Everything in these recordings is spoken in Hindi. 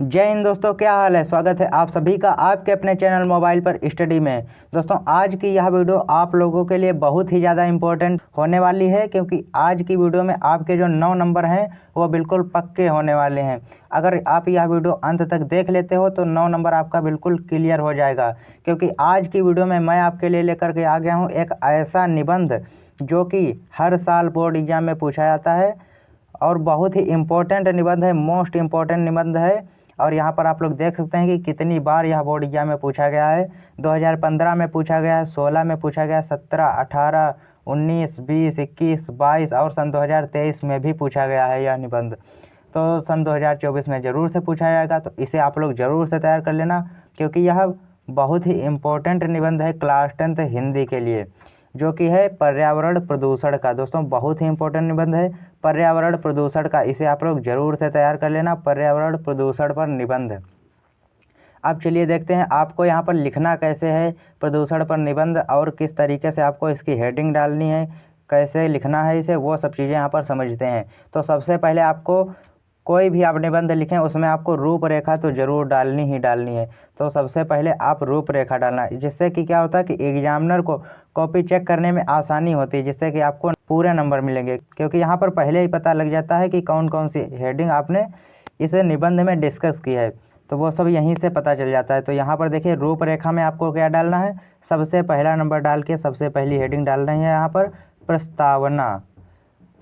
जय हिंद दोस्तों, क्या हाल है। स्वागत है आप सभी का आपके अपने चैनल मोबाइल पर स्टडी में। दोस्तों, आज की यह वीडियो आप लोगों के लिए बहुत ही ज़्यादा इम्पोर्टेंट होने वाली है, क्योंकि आज की वीडियो में आपके जो 9 नंबर हैं वो बिल्कुल पक्के होने वाले हैं। अगर आप यह वीडियो अंत तक देख लेते हो तो 9 नंबर आपका बिल्कुल क्लियर हो जाएगा, क्योंकि आज की वीडियो में मैं आपके लिए लेकर के आ गया हूँ एक ऐसा निबंध जो कि हर साल बोर्ड एग्जाम में पूछा जाता है और बहुत ही इम्पोर्टेंट निबंध है, मोस्ट इम्पोर्टेंट निबंध है। और यहाँ पर आप लोग देख सकते हैं कि कितनी बार यह बोर्ड एग्जाम में पूछा गया है। 2015 में पूछा गया है, 16 में पूछा गया है, 17, 18, 19, 20, 21, 22 और सन 2023 में भी पूछा गया है यह निबंध। तो सन 2024 में ज़रूर से पूछा जाएगा, तो इसे आप लोग ज़रूर से तैयार कर लेना, क्योंकि यह बहुत ही इम्पोर्टेंट निबंध है क्लास 10th हिंदी के लिए, जो कि है पर्यावरण प्रदूषण का। दोस्तों, बहुत ही इम्पोर्टेंट निबंध है पर्यावरण प्रदूषण का, इसे आप लोग जरूर से तैयार कर लेना, पर्यावरण प्रदूषण पर निबंध। अब चलिए देखते हैं आपको यहाँ पर लिखना कैसे है प्रदूषण पर निबंध, और किस तरीके से आपको इसकी हेडिंग डालनी है, कैसे लिखना है इसे, वो सब चीज़ें यहाँ पर समझते हैं। तो सबसे पहले आपको कोई भी आप निबंध लिखें उसमें आपको रूपरेखा तो ज़रूर डालनी ही डालनी है। तो सबसे पहले आप रूपरेखा डालना, जिससे कि क्या होता है कि एग्जामिनर को कॉपी चेक करने में आसानी होती है, जिससे कि आपको पूरे नंबर मिलेंगे, क्योंकि यहाँ पर पहले ही पता लग जाता है कि कौन कौन सी हेडिंग आपने इस निबंध में डिस्कस की है, तो वो सब यहीं से पता चल जाता है। तो यहाँ पर देखिए रूपरेखा में आपको क्या डालना है, सबसे पहला नंबर डाल के सबसे पहली हेडिंग डाल रही है यहाँ पर प्रस्तावना।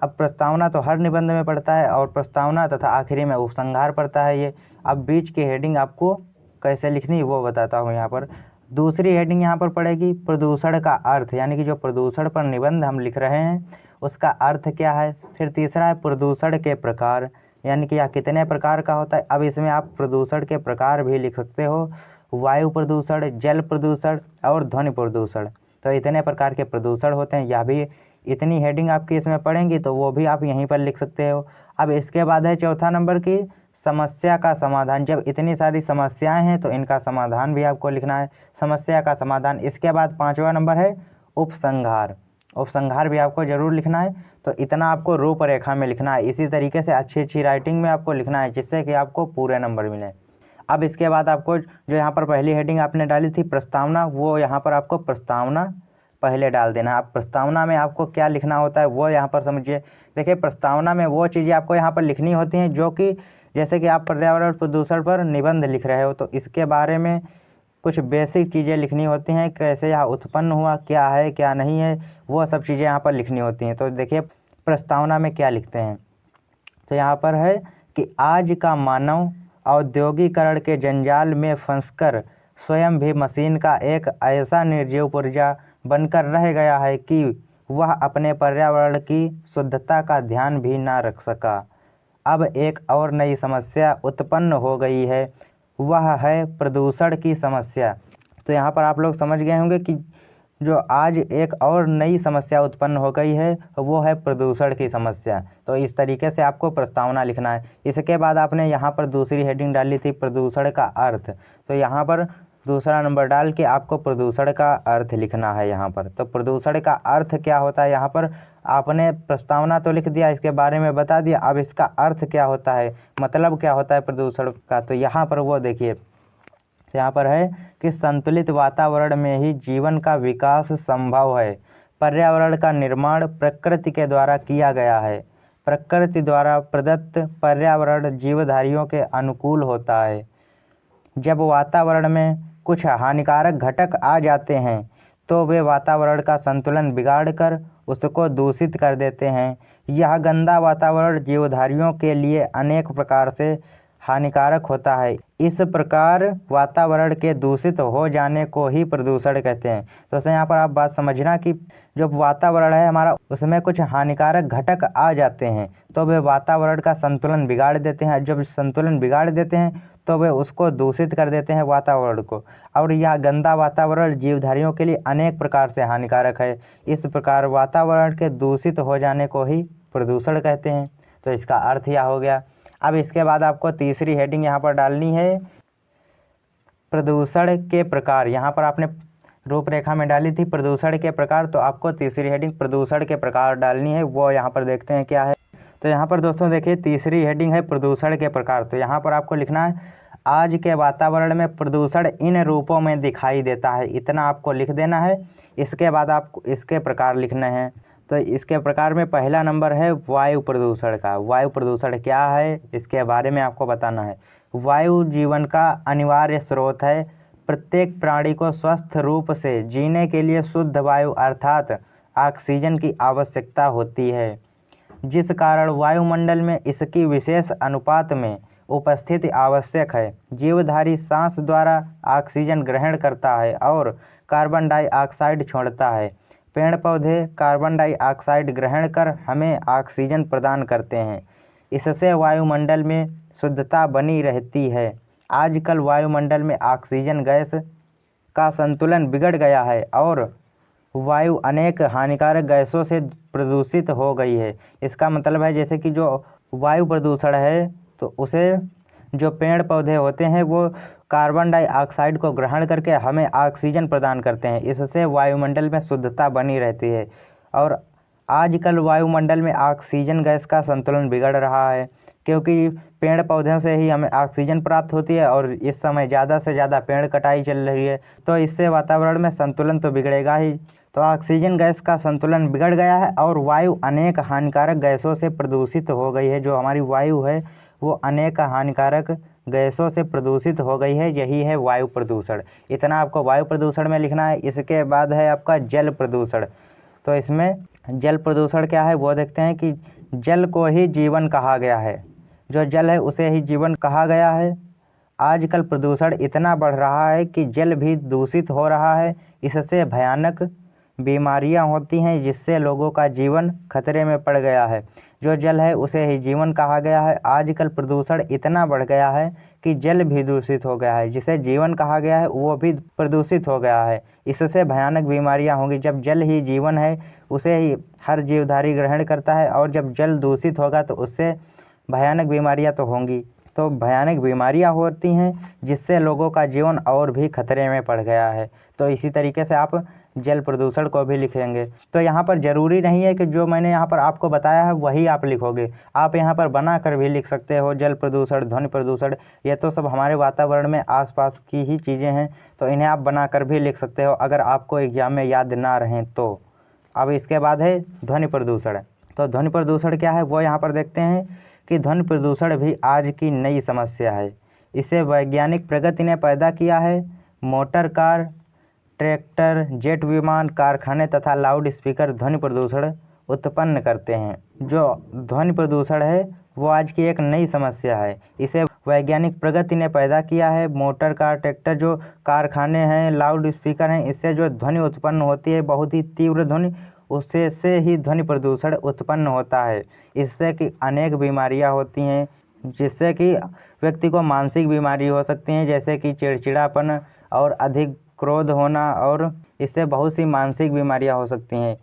अब प्रस्तावना तो हर निबंध में पड़ता है, और प्रस्तावना तथा आखिरी में उपसंहार पड़ता है ये। अब बीच की हेडिंग आपको कैसे लिखनी है वो बताता हूँ यहाँ पर। दूसरी हेडिंग यहाँ पर पड़ेगी प्रदूषण का अर्थ, यानी कि जो प्रदूषण पर निबंध हम लिख रहे हैं उसका अर्थ क्या है। फिर तीसरा है प्रदूषण के प्रकार, यानी कि यह कितने प्रकार का होता है। अब इसमें आप प्रदूषण के प्रकार भी लिख सकते हो, वायु प्रदूषण, जल प्रदूषण और ध्वनि प्रदूषण। तो इतने प्रकार के प्रदूषण होते हैं, यह भी इतनी हेडिंग आपकी इसमें पड़ेंगी, तो वो भी आप यहीं पर लिख सकते हो। अब इसके बाद है चौथा नंबर की समस्या का समाधान। जब इतनी सारी समस्याएं हैं तो इनका समाधान भी आपको लिखना है, समस्या का समाधान। इसके बाद पांचवा नंबर है उपसंहार, उपसंहार भी आपको जरूर लिखना है। तो इतना आपको रूपरेखा में लिखना है, इसी तरीके से अच्छी अच्छी राइटिंग में आपको लिखना है, जिससे कि आपको पूरे नंबर मिले। अब इसके बाद आपको जो यहाँ पर पहली हेडिंग आपने डाली थी प्रस्तावना, वो यहाँ पर आपको प्रस्तावना पहले डाल देना। अब प्रस्तावना में आपको क्या लिखना होता है वो यहाँ पर समझिए। देखिए, प्रस्तावना में वो चीज़ें आपको यहाँ पर लिखनी होती हैं जो कि, जैसे कि आप पर्यावरण प्रदूषण पर निबंध लिख रहे हो तो इसके बारे में कुछ बेसिक चीज़ें लिखनी होती हैं, कैसे यह उत्पन्न हुआ, क्या है क्या नहीं है, वो सब चीज़ें यहाँ पर लिखनी होती हैं। तो देखिए प्रस्तावना में क्या लिखते हैं, तो यहाँ पर है कि आज का मानव औद्योगिकरण के जंजाल में फंसकर स्वयं भी मशीन का एक ऐसा निर्जीव पुर्जा बनकर रह गया है कि वह अपने पर्यावरण की शुद्धता का ध्यान भी ना रख सका। अब एक और नई समस्या उत्पन्न हो गई है, वह है प्रदूषण की समस्या। तो यहाँ पर आप लोग समझ गए होंगे कि जो आज एक और नई समस्या उत्पन्न हो गई है वो है प्रदूषण की समस्या। तो इस तरीके से आपको प्रस्तावना लिखना है। इसके बाद आपने यहाँ पर दूसरी हेडिंग डाली थी प्रदूषण का अर्थ, तो यहाँ पर दूसरा नंबर डाल के आपको प्रदूषण का अर्थ लिखना है यहाँ पर। तो प्रदूषण का अर्थ क्या होता है, यहाँ पर आपने प्रस्तावना तो लिख दिया, इसके बारे में बता दिया, अब इसका अर्थ क्या होता है, मतलब क्या होता है प्रदूषण का, तो यहाँ पर वो देखिए। यहाँ पर है कि संतुलित वातावरण में ही जीवन का विकास संभव है। पर्यावरण का निर्माण प्रकृति के द्वारा किया गया है। प्रकृति द्वारा प्रदत्त पर्यावरण जीवधारियों के अनुकूल होता है। जब वातावरण में कुछ हानिकारक घटक आ जाते हैं तो वे वातावरण का संतुलन बिगाड़कर उसको दूषित कर देते हैं। यह गंदा वातावरण जीवधारियों के लिए अनेक प्रकार से हानिकारक होता है। इस प्रकार वातावरण के दूषित हो जाने को ही प्रदूषण कहते हैं। दोस्तों, यहाँ पर आप बात समझना कि जो वातावरण है हमारा उसमें कुछ हानिकारक घटक आ जाते हैं तो वे वातावरण का संतुलन बिगाड़ देते हैं। जब संतुलन बिगाड़ देते हैं तो वे उसको दूषित कर देते हैं वातावरण को, और यह गंदा वातावरण जीवधारियों के लिए अनेक प्रकार से हानिकारक है। इस प्रकार वातावरण के दूषित हो जाने को ही प्रदूषण कहते हैं। तो इसका अर्थ यह हो गया। अब इसके बाद आपको तीसरी हेडिंग यहाँ पर डालनी है प्रदूषण के प्रकार। यहाँ पर आपने रूपरेखा में डाली थी प्रदूषण के प्रकार, तो आपको तीसरी हेडिंग प्रदूषण के प्रकार डालनी है, वो यहाँ पर देखते हैं क्या है। तो यहाँ पर दोस्तों देखिए तीसरी हेडिंग है प्रदूषण के प्रकार। तो यहाँ पर आपको लिखना है आज के वातावरण में प्रदूषण इन रूपों में दिखाई देता है। इतना आपको लिख देना है। इसके बाद आपको इसके प्रकार लिखने हैं। तो इसके प्रकार में पहला नंबर है वायु प्रदूषण का। वायु प्रदूषण क्या है इसके बारे में आपको बताना है। वायु जीवन का अनिवार्य स्रोत है। प्रत्येक प्राणी को स्वस्थ रूप से जीने के लिए शुद्ध वायु अर्थात ऑक्सीजन की आवश्यकता होती है, जिस कारण वायुमंडल में इसकी विशेष अनुपात में उपस्थिति आवश्यक है। जीवधारी सांस द्वारा ऑक्सीजन ग्रहण करता है और कार्बन डाइऑक्साइड छोड़ता है। पेड़ पौधे कार्बन डाइऑक्साइड ग्रहण कर हमें ऑक्सीजन प्रदान करते हैं। इससे वायुमंडल में शुद्धता बनी रहती है। आजकल वायुमंडल में ऑक्सीजन गैस का संतुलन बिगड़ गया है और वायु अनेक हानिकारक गैसों से प्रदूषित हो गई है। इसका मतलब है जैसे कि जो वायु प्रदूषण है तो उसे जो पेड़ पौधे होते हैं वो कार्बन डाइऑक्साइड को ग्रहण करके हमें ऑक्सीजन प्रदान करते हैं। इससे वायुमंडल में शुद्धता बनी रहती है और आजकल वायुमंडल में ऑक्सीजन गैस का संतुलन बिगड़ रहा है, क्योंकि पेड़ पौधों से ही हमें ऑक्सीजन प्राप्त होती है और इस समय ज़्यादा से ज़्यादा पेड़ कटाई चल रही है, तो इससे वातावरण में संतुलन तो बिगड़ेगा ही। तो ऑक्सीजन गैस का संतुलन बिगड़ गया है और वायु अनेक हानिकारक गैसों से प्रदूषित हो गई है। जो हमारी वायु है वो अनेक हानिकारक गैसों से प्रदूषित हो गई है। यही है वायु प्रदूषण। इतना आपको वायु प्रदूषण में लिखना है। इसके बाद है आपका जल प्रदूषण। तो इसमें जल प्रदूषण क्या है वो देखते हैं कि जल को ही जीवन कहा गया है। जो जल है उसे ही जीवन कहा गया है। आजकल प्रदूषण इतना बढ़ रहा है कि जल भी दूषित हो रहा है। इससे भयानक बीमारियां होती हैं, जिससे लोगों का जीवन खतरे में पड़ गया है। जो जल है उसे ही जीवन कहा गया है। आजकल प्रदूषण इतना बढ़ गया है कि जल भी दूषित हो गया है। जिसे जीवन कहा गया है वो भी प्रदूषित हो गया है। इससे भयानक बीमारियां होंगी। जब जल ही जीवन है उसे ही हर जीवधारी ग्रहण करता है और जब जल दूषित होगा तो उससे भयानक बीमारियां तो होंगी। तो भयानक बीमारियां होती हैं जिससे लोगों का जीवन और भी खतरे में पड़ गया है। तो इसी तरीके से आप जल प्रदूषण को भी लिखेंगे। तो यहाँ पर ज़रूरी नहीं है कि जो मैंने यहाँ पर आपको बताया है वही आप लिखोगे। आप यहाँ पर बना कर भी लिख सकते हो। जल प्रदूषण, ध्वनि प्रदूषण, ये तो सब हमारे वातावरण में आसपास की ही चीज़ें हैं, तो इन्हें आप बना कर भी लिख सकते हो अगर आपको एग्जाम में याद ना रहें तो। अब इसके बाद है ध्वनि प्रदूषण। तो ध्वनि प्रदूषण क्या है वो यहाँ पर देखते हैं कि ध्वनि प्रदूषण भी आज की नई समस्या है। इसे वैज्ञानिक प्रगति ने पैदा किया है। मोटर कार, ट्रैक्टर, जेट विमान, कारखाने तथा लाउड स्पीकर ध्वनि प्रदूषण उत्पन्न करते हैं। जो ध्वनि प्रदूषण है वो आज की एक नई समस्या है। इसे वैज्ञानिक प्रगति ने पैदा किया है। मोटर कार, ट्रैक्टर, जो कारखाने हैं, लाउड स्पीकर हैं, इससे जो ध्वनि उत्पन्न होती है बहुत ही तीव्र ध्वनि, उससे से ही ध्वनि प्रदूषण उत्पन्न होता है। इससे कि अनेक बीमारियां होती हैं, जिससे कि व्यक्ति को मानसिक बीमारी हो सकती हैं, जैसे कि चिड़चिड़ापन और अधिक क्रोध होना, और इससे बहुत सी मानसिक बीमारियां हो सकती हैं।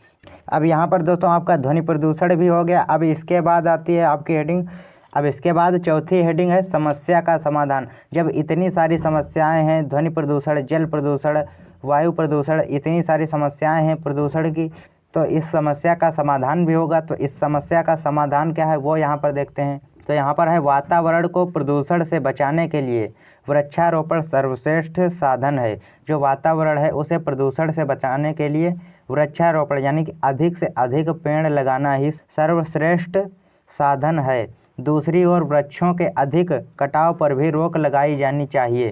अब यहाँ पर दोस्तों आपका ध्वनि प्रदूषण भी हो गया। अब इसके बाद आती है आपकी हेडिंग। अब इसके बाद चौथी हेडिंग है समस्या का समाधान। जब इतनी सारी समस्याएं हैं, ध्वनि प्रदूषण, जल प्रदूषण, वायु प्रदूषण, इतनी सारी समस्याएं हैं प्रदूषण की, तो इस समस्या का समाधान भी होगा। तो इस समस्या का समाधान क्या है वो यहाँ पर देखते हैं। तो यहाँ पर है वातावरण को प्रदूषण से बचाने के लिए वृक्षारोपण सर्वश्रेष्ठ साधन है। जो वातावरण है उसे प्रदूषण से बचाने के लिए वृक्षारोपण यानी कि अधिक से अधिक पेड़ लगाना ही सर्वश्रेष्ठ साधन है। दूसरी ओर वृक्षों के अधिक कटाव पर भी रोक लगाई जानी चाहिए।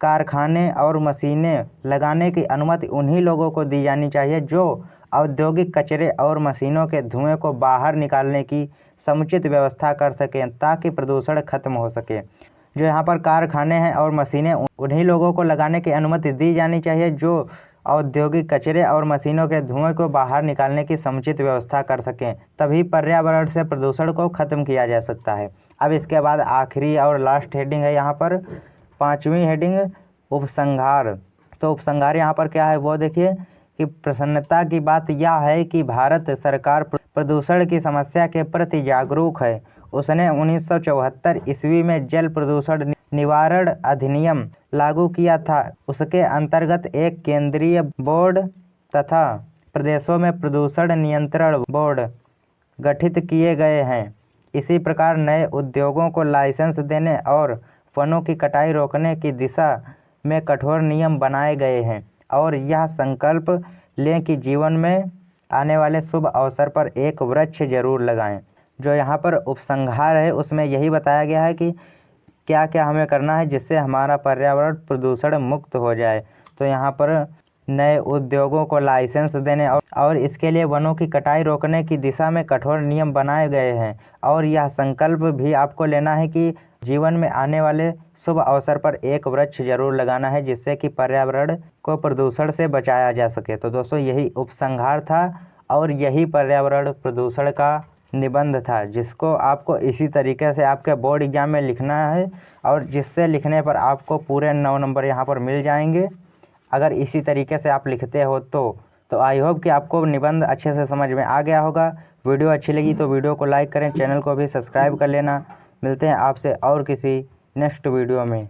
कारखाने और मशीनें लगाने की अनुमति उन्हीं लोगों को दी जानी चाहिए जो औद्योगिक कचरे और मशीनों के धुएं को बाहर निकालने की समुचित व्यवस्था कर सकें, ताकि प्रदूषण खत्म हो सके। जो यहाँ पर कारखाने हैं और मशीनें, उन्हीं लोगों को लगाने की अनुमति दी जानी चाहिए जो औद्योगिक कचरे और मशीनों के धुएं को बाहर निकालने की समुचित व्यवस्था कर सकें। तभी पर्यावरण से प्रदूषण को खत्म किया जा सकता है। अब इसके बाद आखिरी और लास्ट हेडिंग है यहाँ पर, पांचवी हेडिंग, उपसंहार। तो उपसंहार यहाँ पर क्या है वो देखिए कि प्रसन्नता की बात यह है कि भारत सरकार प्रदूषण की समस्या के प्रति जागरूक है। उसने 1974 ईस्वी में जल प्रदूषण निवारण अधिनियम लागू किया था। उसके अंतर्गत एक केंद्रीय बोर्ड तथा प्रदेशों में प्रदूषण नियंत्रण बोर्ड गठित किए गए हैं। इसी प्रकार नए उद्योगों को लाइसेंस देने और वनों की कटाई रोकने की दिशा में कठोर नियम बनाए गए हैं और यह संकल्प लें कि जीवन में आने वाले शुभ अवसर पर एक वृक्ष जरूर लगाएं। जो यहाँ पर उपसंहार है उसमें यही बताया गया है कि क्या क्या हमें करना है जिससे हमारा पर्यावरण प्रदूषण मुक्त हो जाए। तो यहाँ पर नए उद्योगों को लाइसेंस देने और इसके लिए वनों की कटाई रोकने की दिशा में कठोर नियम बनाए गए हैं और यह संकल्प भी आपको लेना है कि जीवन में आने वाले शुभ अवसर पर एक वृक्ष जरूर लगाना है जिससे कि पर्यावरण को प्रदूषण से बचाया जा सके। तो दोस्तों यही उपसंहार था और यही पर्यावरण प्रदूषण का निबंध था जिसको आपको इसी तरीके से आपके बोर्ड एग्जाम में लिखना है और जिससे लिखने पर आपको पूरे 9 नंबर यहाँ पर मिल जाएंगे अगर इसी तरीके से आप लिखते हो तो आई होप कि आपको निबंध अच्छे से समझ में आ गया होगा। वीडियो अच्छी लगी तो वीडियो को लाइक करें, चैनल को भी सब्सक्राइब कर लेना। मिलते हैं आपसे और किसी नेक्स्ट वीडियो में।